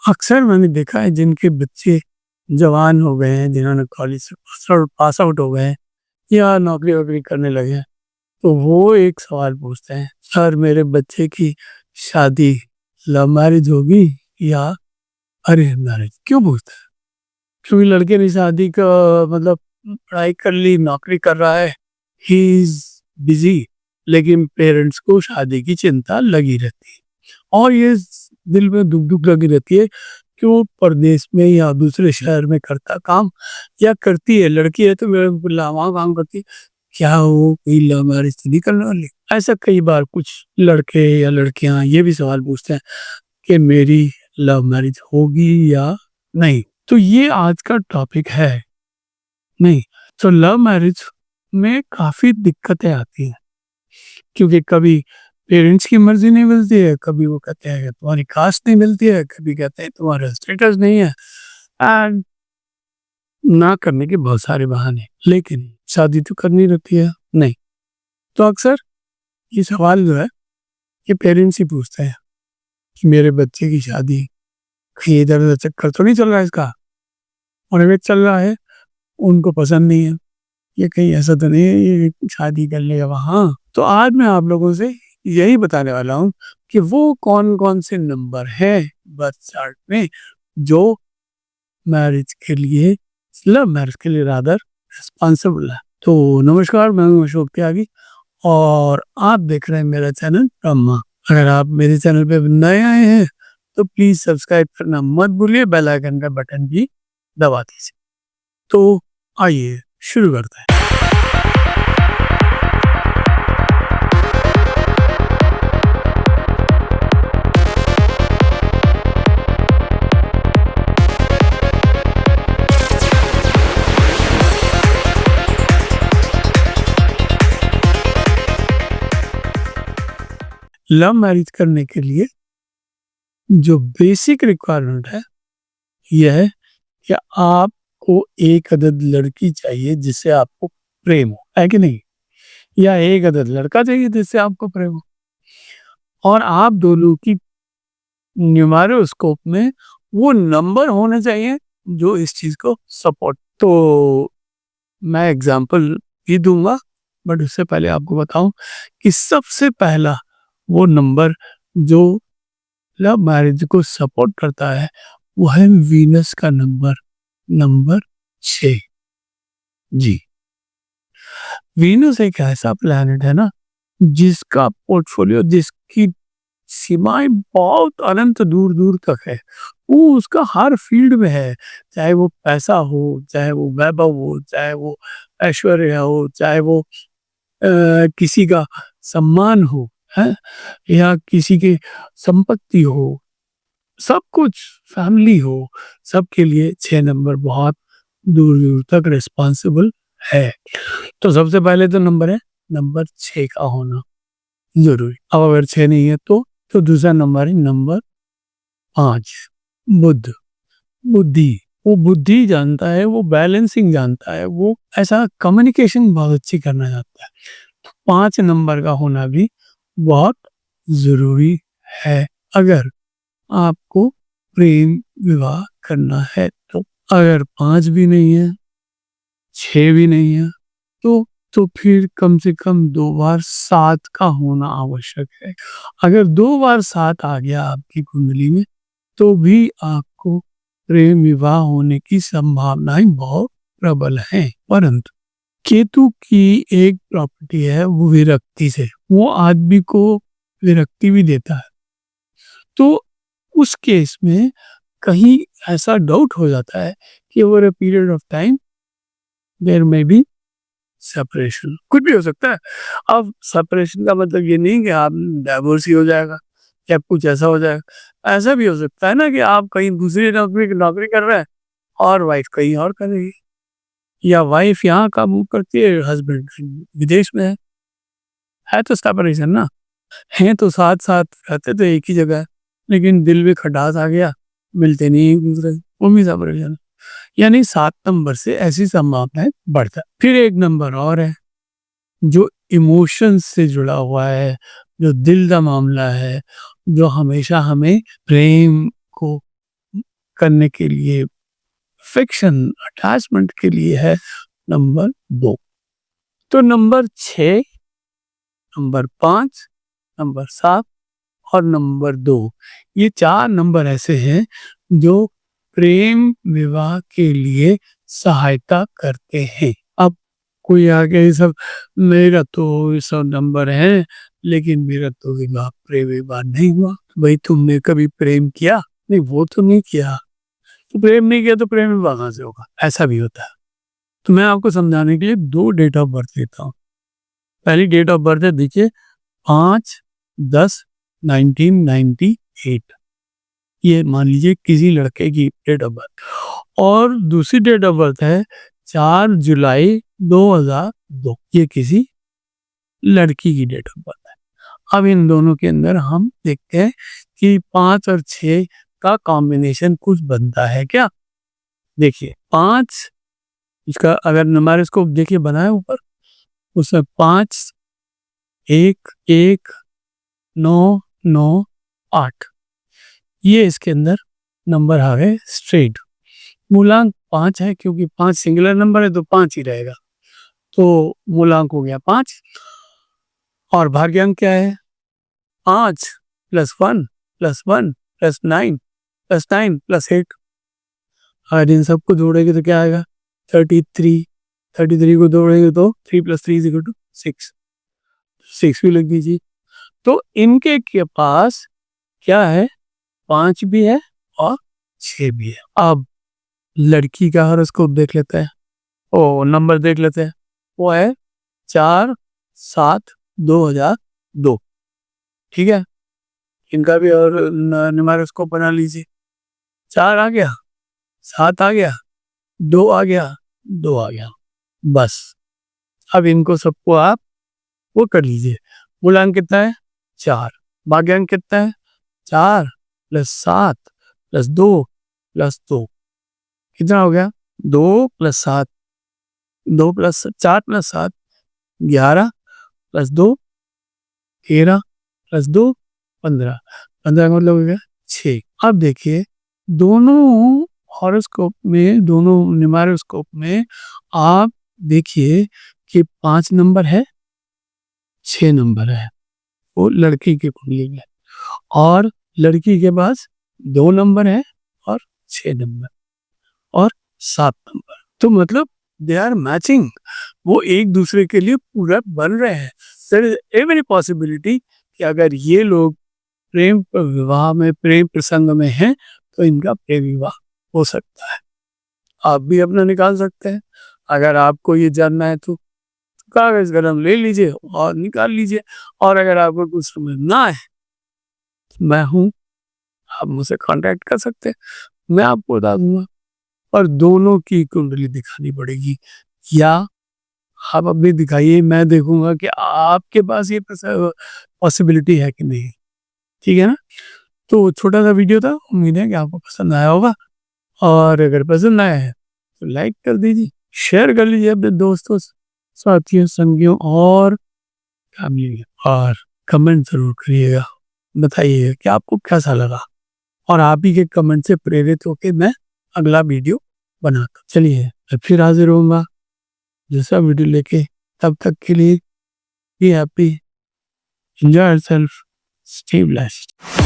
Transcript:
अक्सर मैंने देखा है जिनके बच्चे जवान हो गए हैं, जिन्होंने कॉलेज से पास आउट हो गए हैं या नौकरी-वोकरी करने लगे हैं, तो वो एक सवाल पूछते हैं, सर मेरे बच्चे की शादी लव मैरिज होगी या अरेंज मैरिज? क्यों पूछते हैं? क्योंकि लड़के ने शादी का मतलब पढ़ाई कर ली, नौकरी कर रहा है, ही इज़ बिज़ी, लेकिन पेरेंट्स को शादी की चिंता लगी रहती है। और ये दिल में दुख-दुख लगी रहती है कि वो परदेश में या दूसरे शहर में करता काम या करती है, लड़की है तो वहाँ काम करती है, क्या वो कोई लव मैरिज तो नहीं करने वाली? ऐसा कई बार कुछ लड़के या लड़कियाँ ये भी सवाल पूछते हैं कि मेरी लव मैरिज होगी या नहीं? तो ये आज का टॉपिक है। नहीं, तो लव मैरिज में काफ़ी दिक्कतें आती हैं, क्योंकि कभी पेरेंट्स की मर्ज़ी नहीं मिलती है, कभी वो कहते हैं कि तुम्हारी कास्ट नहीं मिलती है, कभी कहते हैं तुम्हारा स्टेटस नहीं है एंड ना करने के बहुत सारे बहाने। लेकिन शादी तो करनी रहती है, नहीं। तो अक्सर ये सवाल जो है, ये पेरेंट्स ही पूछते हैं कि मेरे बच्चे की शादी कहीं इधर-उधर चक्कर तो नहीं चल रहा है इसका? और अगर चल रहा है, उनको पसंद नहीं है, ये कहीं ऐसा तो नहीं है ये शादी कर लेगा वहाँ? तो आज मैं आप लोगों से यही बताने वाला हूँ कि वो कौन-कौन से नंबर हैं बर्थ चार्ट में जो मैरिज के लिए लव मैरिज के लिए रादर रिस्पॉन्सिबल है। तो नमस्कार, मैं हूँ अशोक त्यागी और आप देख रहे हैं मेरा चैनल ब्रह्मा। अगर आप मेरे चैनल पे नए आए हैं तो प्लीज़ सब्सक्राइब करना मत भूलिए, बेल आइकन का बटन भी दबा दीजिए। तो आइए शुरू करते हैं। लव मैरिज करने के लिए जो बेसिक रिक्वायरमेंट है, यह है कि आपको एक अदद लड़की चाहिए जिससे आपको प्रेम हो, है कि नहीं? या एक अदद लड़का चाहिए जिससे आपको प्रेम हो। और आप दोनों की न्यूमेरोस्कोप में वो नंबर होने चाहिए जो इस चीज़ को सपोर्ट। तो मैं एग्ज़ाम्पल भी दूँगा, बट उससे पहले आपको बताऊँ कि सबसे पहला वो नंबर जो लव मैरिज को सपोर्ट करता है, वो है वीनस का नंबर, नंबर 6। जी, वीनस एक ऐसा प्लैनेट है ना, जिसका पोर्टफोलियो, जिसकी सीमाएँ बहुत अनंत दूर-दूर तक है। वो उसका हर फ़ील्ड में है, चाहे वो पैसा हो, चाहे वो वैभव हो, चाहे वो ऐश्वर्य हो, चाहे वो किसी का सम्मान हो, हैं? या किसी की संपत्ति हो, सब कुछ, फैमिली हो, सबके लिए 6 नंबर बहुत दूर-दूर तक रिस्पॉन्सिबल है। तो सबसे पहले तो नंबर है, नंबर 6 का होना ज़रूरी। अब अगर 6 नहीं है तो दूसरा नंबर है नंबर 5, बुध, बुद्धि। वो बुद्धि जानता है, वो बैलेंसिंग जानता है, वो ऐसा कम्युनिकेशन बहुत अच्छी करना जानता है। 5 नंबर का होना भी बहुत ज़रूरी है, अगर आपको प्रेम विवाह करना है तो। अगर 5 भी नहीं है, 6 भी नहीं है, तो फिर कम से कम 2 बार 7 का होना आवश्यक है। अगर 2 बार 7 आ गया आपकी कुंडली में, तो भी आपको प्रेम विवाह होने की संभावनाएँ बहुत प्रबल हैं। परंतु केतु की एक प्रॉपर्टी है वो विरक्ति से, वो आदमी को विरक्ति भी देता है। तो उस केस में कहीं ऐसा डाउट हो जाता है कि over a period of time there may be separation, कुछ भी हो सकता है। अब सेपरेशन का मतलब ये नहीं कि आप डाइवोर्स ही हो जाएगा या कुछ ऐसा हो जाएगा। ऐसा भी हो सकता है ना कि आप कहीं दूसरी नौकरी नौकरी कर रहे हैं और वाइफ कहीं और कर रही है, या वाइफ यहाँ काम करती है, हस्बैंड विदेश में है तो सेपरेशन ना। हैं तो साथ-साथ रहते तो एक ही जगह है, लेकिन दिल में खटास आ गया, मिलते नहीं एक-दूसरे से, वो भी सेपरेशन है। यानी 7 नंबर से ऐसी संभावनाएँ बढ़ता है। फिर एक नंबर और है, जो इमोशंस से जुड़ा हुआ है, जो दिल का मामला है, जो हमेशा हमें प्रेम को करने के लिए, फिक्शन अटैचमेंट के लिए है नंबर 2। तो नंबर 6, नंबर 5, नंबर 7 और नंबर 2, ये 4 नंबर ऐसे हैं जो प्रेम विवाह के लिए सहायता करते हैं। अब कोई आके ये सब, मेरा तो ये सब नंबर है लेकिन मेरा तो विवाह प्रेम विवाह नहीं हुआ। भाई तुमने कभी प्रेम किया? नहीं, वो तो नहीं किया। तो प्रेम नहीं किया तो प्रेम विवाह कहाँ से होगा? ऐसा भी होता है। तो मैं आपको समझाने के लिए 2 डेट ऑफ बर्थ देता हूँ। पहली डेट ऑफ बर्थ है, देखिए 5/10/1998, ये मान लीजिए किसी लड़के की डेट ऑफ बर्थ। और दूसरी डेट ऑफ बर्थ है 4 जुलाई 2002, ये किसी लड़की की डेट ऑफ बर्थ है। अब इन दोनों के अंदर हम देखते हैं कि 5 और 6 का कॉम्बिनेशन कुछ बनता है क्या। देखिए 5, इसका अगर न्यूमेरिस्कोप देखिए बनाए ऊपर, उसमें 5, 1, 1, 9, 9, 8, ये इसके अंदर नंबर आ गए स्ट्रेट। मूलांक 5 है, क्योंकि 5 सिंगुलर नंबर है तो 5 ही रहेगा, तो मूलांक हो गया 5। और भाग्यांक क्या है? 5 + 1 + 1 + 9 + 9 + 8। अगर इन सबको जोड़ेंगे तो क्या आएगा? 33। 33 को जोड़ेंगे तो 3 + 3 = 6, 6 भी लग दीजिए। तो इनके के पास क्या है? 5 भी है और 6 भी है। अब लड़की का हॉरोस्कोप देख लेते हैं, ओ नंबर देख लेते हैं। वो है 4/7/2002। ठीक है, इनका भी और न्यूमेरिस्कोप बना लीजिए। 4 आ गया, 7 आ गया, 2 आ गया, 2 आ गया, बस। अब इनको सबको आप वो कर लीजिए। मूलांक कितना है? 4। भाग्यांक कितना है? 4 + 7 + 2 + 2, कितना हो गया? 2 + 7, 2 + 4 + 7 11 + 2 13 + 2 15, 15 का मतलब हो गया 6। अब देखिए दोनों हॉरोस्कोप में, दोनों न्यूमेरिस्कोप में आप देखिए कि 5 नंबर है, 6 नंबर है, वो लड़की की कुंडली में। और लड़की के पास 2 नंबर है और 6 नंबर और 7 नंबर। तो मतलब दे आर मैचिंग, वो एक दूसरे के लिए पूरक बन रहे हैं। देयर इज एवरी पॉसिबिलिटी कि अगर ये लोग प्रेम विवाह में, प्रेम प्रसंग में हैं तो इनका प्रेम विवाह हो सकता है। आप भी अपना निकाल सकते हैं। अगर आपको ये जानना है तो कागज कलम ले लीजिए और निकाल लीजिए। और अगर आपको कुछ समझ ना आए, मैं हूँ, आप मुझसे कांटेक्ट कर सकते हैं, मैं आपको बता दूंगा। और दोनों की कुंडली दिखानी पड़ेगी, या आप अपनी दिखाइए, मैं देखूंगा कि आपके पास ये पॉसिबिलिटी है कि नहीं। ठीक है ना? तो छोटा सा वीडियो था, उम्मीद है कि आपको पसंद आया होगा। और अगर पसंद आया है तो लाइक कर दीजिए, शेयर कर लीजिए अपने दोस्तों, साथियों, संगियों और फैमिली में। और कमेंट जरूर करिएगा, बताइएगा कि आपको कैसा लगा। और आप ही के कमेंट से प्रेरित होकर मैं अगला वीडियो बनाता। चलिए मैं फिर हाजिर होऊंगा दूसरा वीडियो लेके। तब तक के लिए be happy, enjoy yourself, stay blessed.